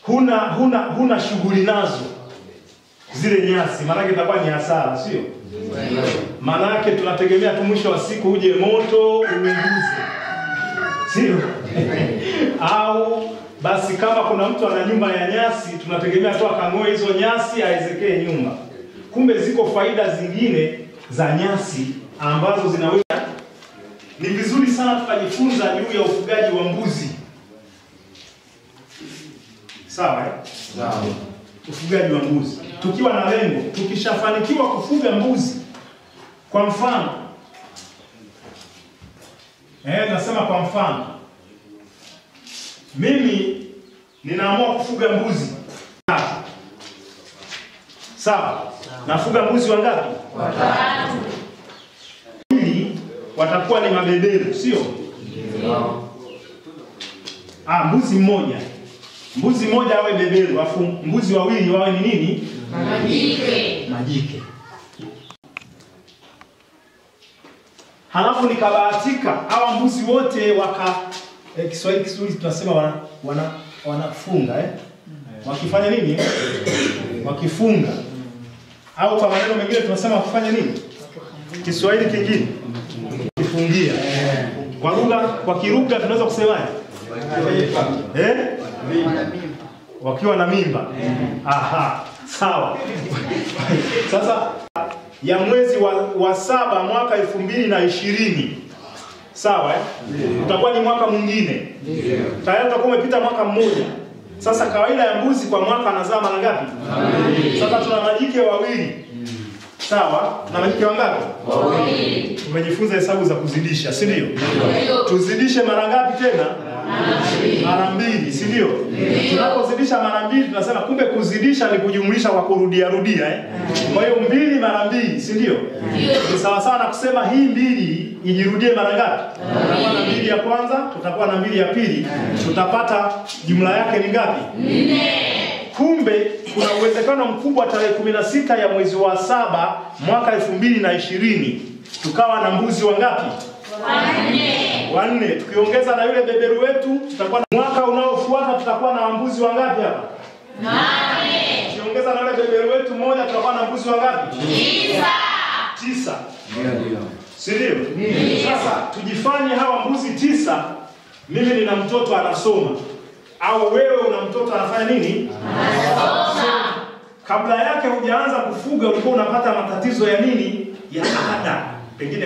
huna shughuli nazo zile nyasi, maana yake itakuwa ni hasara, sio? Maana yake tunategemea tu mwisho wa siku uje moto uunguze, sio? Au basi kama kuna mtu ana nyumba ya nyasi, tunategemea tu akang'oe hizo nyasi aezekee nyumba. Kumbe ziko faida zingine za nyasi ambazo zinaweza. Ni vizuri sana tukajifunza juu ya ufugaji wa mbuzi. Sawa eh? Sawa. Ufugaji wa mbuzi. Tukiwa na lengo, tukishafanikiwa kufuga mbuzi. Kwa mfano, nasema kwa mfano, mimi ninaamua kufuga mbuzi. Sawa? Nafuga mbuzi wangapi? 3. Ili watakuwa ni mabeberu, sio? Mbuzi mmoja. Mbuzi mmoja awe beberu, afu mbuzi wawili wawe ni nini? Majike. Halafu nikabahatika hawa mbuzi wote Kiswahili tunasema wanafunga wakifanya nini? Wakifunga. Au kwa maneno mengine tunasema wakifanya nini? Kiswahili kingine kifungia. Kwa Kiruga tunaweza kusemaje? Wakiwa na mimba. Aha, sawa. Sasa ya mwezi wa 7 mwaka 2020. Sawa utakuwa ni mwaka mwingine. Tayari utakuwa umepita mwaka mmoja. Sasa kawaida ya mbuzi kwa mwaka anazaa mara ngapi? Sasa tuna majike wawili. Sawa? Na majike wangapi? Wawili. Tumejifunza hesabu za kuzidisha, si ndio? Tuzidishe mara ngapi tena? Mara 2, si ndio? Tunapozidisha mara 2 tunasema kumbe kuzidisha ni kujumlisha kwa kurudia rudia Kwa hiyo 2 mara 2, si ndio? Ni sawa sawa na kusema hii 2 ijirudie mara ngapi? Tutakuwa na 2 ya kwanza, tutakuwa na 2 ya pili, tutapata jumla yake ni ngapi? 4. Kumbe kuna uwezekano mkubwa tarehe 16 ya mwezi wa 7 mwaka 2020 tukawa na mbuzi wangapi? 4. Tukiongeza na yule beberu wetu tutakuwa na mwaka unaofuata tutakuwa na mbuzi wangapi hapa? 8. Tukiongeza na yule beberu wetu mmoja tutakuwa na mbuzi wangapi? 9. Ndio. Si ndio? Sasa tujifanye hawa mbuzi 9, mimi nina mtoto anasoma. Au wewe una mtoto anafanya nini? Anasoma. Kabla yake hujaanza kufuga ulikuwa unapata matatizo ya nini? Ya ada. Pengine